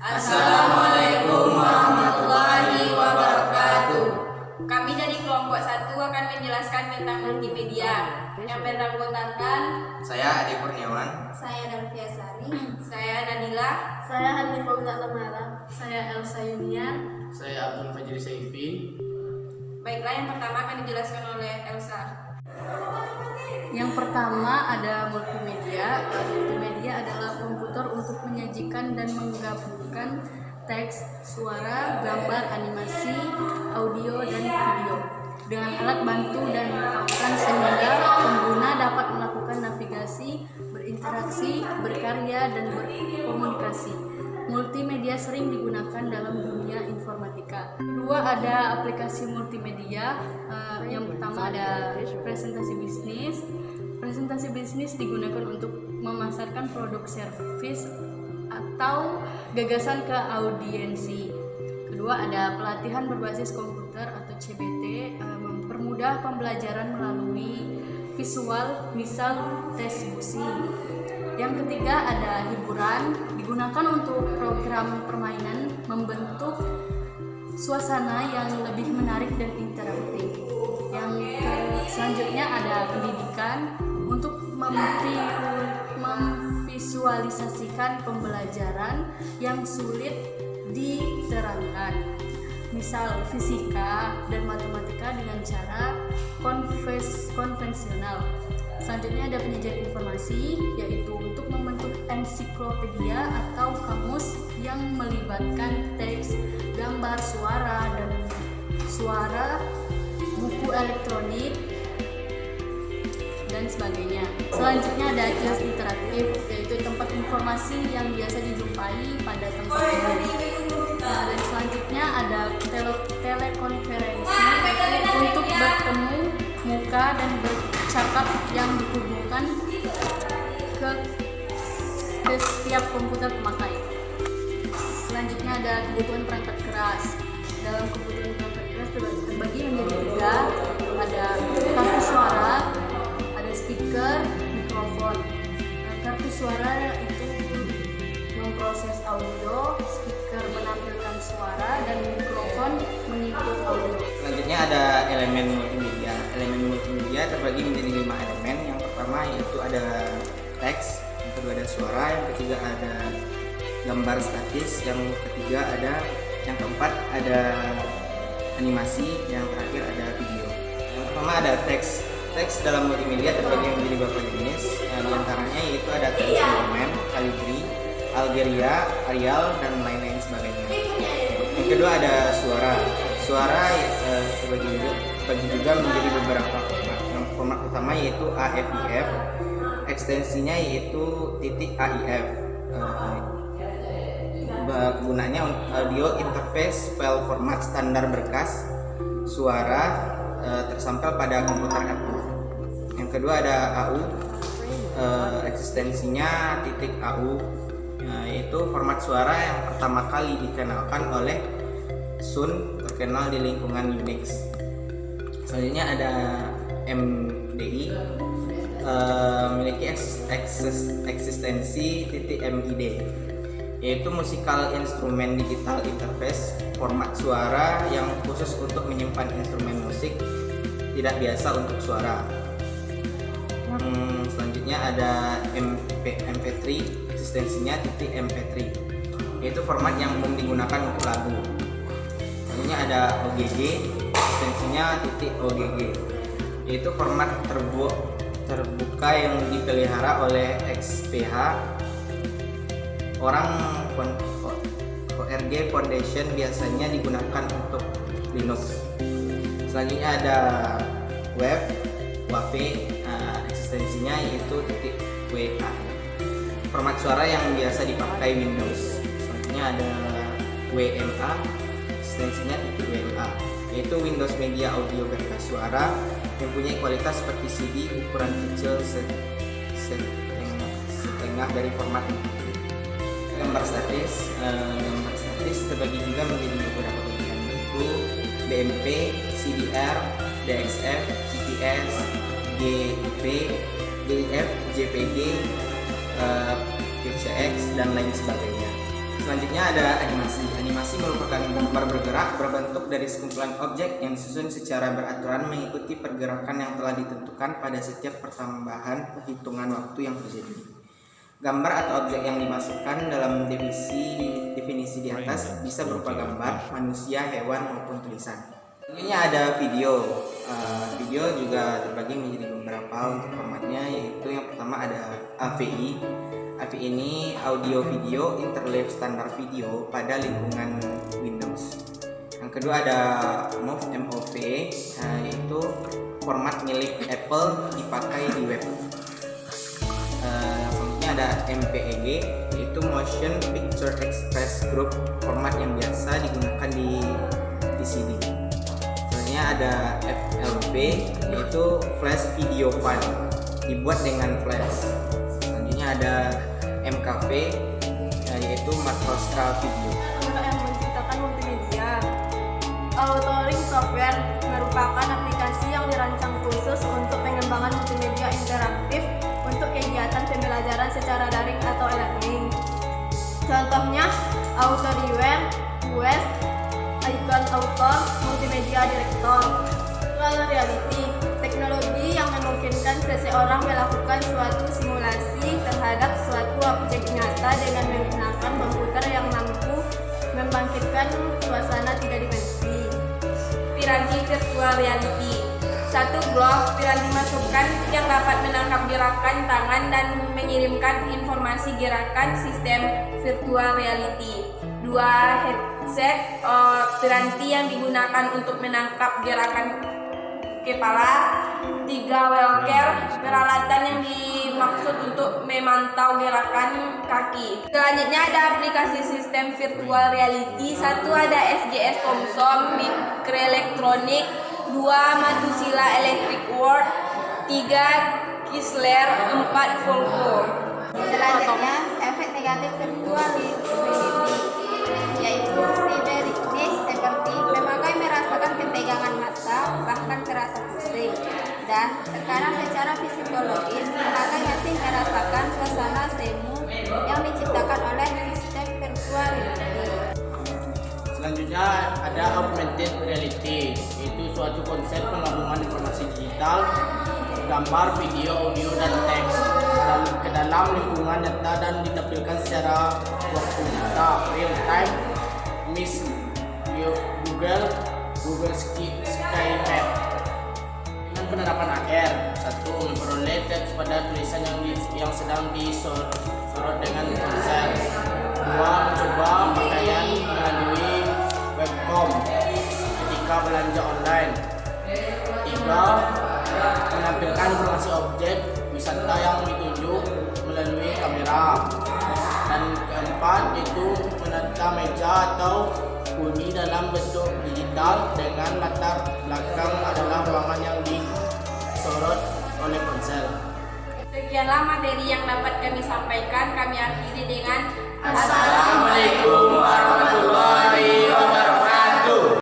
Assalamualaikum warahmatullahi wabarakatuh. Kami dari kelompok 1 akan menjelaskan tentang multimedia. Yang bersangkutan Saya Ade Kurniawan. Saya Dalvia Sari. saya Nadila. Saya Hanifah Utamara. Saya Elsa Yunian. Saya Abdul Fajri Saifi. Baiklah, yang pertama akan dijelaskan oleh Elsa. Yang pertama ada multimedia. Multimedia adalah komputer untuk menyajikan dan menggabungkan teks, suara, gambar, animasi, audio, dan video dengan alat bantu dan peralatan sehingga pengguna dapat melakukan navigasi, berinteraksi, berkarya, dan berkomunikasi. Multimedia sering digunakan dalam dunia informatika. Kedua, ada aplikasi multimedia. Yang pertama ada presentasi bisnis. Presentasi bisnis digunakan untuk memasarkan produk servis atau gagasan ke audiensi. Kedua, ada pelatihan berbasis komputer atau CBT, mempermudah pembelajaran melalui visual, misal tes busi. Yang ketiga, ada hiburan, digunakan untuk program permainan, membentuk suasana yang lebih menarik dan interaktif. Yang selanjutnya ada pendidikan, untuk memvisualisasikan pembelajaran yang sulit diterangkan, misal fisika dan matematika dengan cara konvensional. Selanjutnya ada penyajian informasi, yaitu untuk membentuk ensiklopedia atau kamus yang melibatkan teks, gambar, suara, buku elektronik, dan sebagainya. Selanjutnya ada kios interaktif, yaitu tempat informasi yang biasa dijumpai pada tempat umum. Dan selanjutnya ada telekonferensi untuk bertemu muka dan bercakap yang dihubungkan ke setiap komputer pemakai. Selanjutnya ada kebutuhan perangkat keras. Dalam kebutuhan perangkat keras terbagi menjadi 3. Ada kartu suara, speaker, mikrofon. Kartu suara itu memproses audio, speaker menampilkan suara, dan mikrofon mengikut audio. Selanjutnya ada elemen multimedia. Elemen multimedia terbagi menjadi 5 elemen. Yang pertama yaitu ada teks, yang kedua ada suara, yang ketiga ada gambar statis, yang keempat ada animasi, yang terakhir ada video. Yang pertama ada teks. Teks dalam multimedia terbagi menjadi beberapa jenis, di antaranya yaitu ada teks dokumen, Calibri, Algeria, Arial, dan lain-lain sebagainya. Yang kedua ada suara. Suara terbagi juga menjadi beberapa format. Yang format utama yaitu AFIF, ekstensinya yaitu .AIF. Kegunaannya audio interface file format standar berkas suara tersampel pada komputer Apple. Yang kedua ada AU, eksistensinya .AU, yaitu format suara yang pertama kali dikenalkan oleh Sun, terkenal di lingkungan Unix. Selanjutnya ada MDI, memiliki eksistensi .MID, yaitu musical instrument digital interface, format suara yang khusus untuk menyimpan instrumen musik tidak biasa untuk suara. Selanjutnya ada MP3, eksistensinya .mp3, yaitu format yang umum digunakan untuk lagu. Selanjutnya ada OGG, eksistensinya .ogg, yaitu format terbuka yang dipelihara oleh XPH ORG Foundation, biasanya digunakan untuk Linux. Selanjutnya ada WAV, eksistensinya yaitu .wa, format suara yang biasa dipakai Windows. Selanjutnya ada WMA, eksistensinya .wma, yaitu Windows Media Audio Berkas Suara yang punya kualitas seperti CD, ukuran kecil setengah dari format MP3. Gambar statis terbagi juga menjadi beberapa bagian, yaitu BMP, CDR, DXF, GPS, GIF, JPG, PCX, dan lain sebagainya. Selanjutnya ada animasi. Animasi merupakan gambar bergerak berbentuk dari sekumpulan objek yang disusun secara beraturan mengikuti pergerakan yang telah ditentukan pada setiap pertambahan perhitungan waktu yang terjadi. Gambar atau objek yang dimasukkan dalam definisi di atas bisa berupa gambar, manusia, hewan, maupun tulisan. Selanjutnya ada video. Video juga terbagi menjadi beberapa untuk formatnya, yaitu yang pertama ada AVI. AVI ini audio video interleave standar video pada lingkungan Windows. Yang kedua ada MOV, yaitu format milik Apple dipakai di web. Selanjutnya ada MPEG, yaitu Motion Picture Express Group, format yang biasa digunakan di CD. Selanjutnya ada FLV, yaitu Flash Video File, dibuat dengan flash. Selanjutnya ada MKV, yaitu Makroska Video. Untuk yang menciptakan multimedia, authoring software merupakan aplikasi yang dirancang khusus untuk pengembangan multimedia interaktif untuk kegiatan pembelajaran secara daring atau e-learning. Contohnya, Authoryware, West, Icon Author, Multimedia Director. Virtual reality, teknologi yang memungkinkan seseorang melakukan suatu simulasi terhadap suatu objek nyata dengan menggunakan komputer yang mampu membangkitkan suasana 3 dimensi. Piranti virtual reality. Satu blok piranti masukan yang dapat menangkap gerakan tangan dan mengirimkan informasi gerakan sistem virtual reality. 2 headset piranti yang digunakan untuk menangkap gerakan kepala. 3 walker, peralatan yang dimaksud untuk memantau gerakan kaki. Selanjutnya ada aplikasi sistem virtual reality. 1 ada SGS Thomson Microelectronic, 2 Matsushita Electric World, 3 Chrysler, 4 Volvo. Selanjutnya, efek negatif virtual reality, yaitu siderealness, seperti memakai merasakan ketegangan mata, bahkan terasa pusing, dan tekanan secara psikologis, memakai masih merasakan suasana semu yang diciptakan oleh sistem virtual reality. Selanjutnya ada augmented reality, yaitu suatu konsep penggabungan informasi digital, gambar, video, audio, dan teks ke dalam lingkungan nyata dan ditampilkan secara waktu nyata real time. Miss Google Skymap. Dengan penerapan AR, 1 memperoleh teks pada tulisan yang sedang disorot dengan ponsel. 2 mencoba pakaian melalui webcam ketika belanja online. 3 menampilkan informasi objek wisata yang dituju melalui kamera. Dan keempat itu menata meja atau huni dalam bentuk digital dengan latar belakang adalah ruangan yang disorot oleh ponsel. Sekianlah materi yang dapat kami sampaikan. Kami akhiri dengan Assalamualaikum warahmatullahi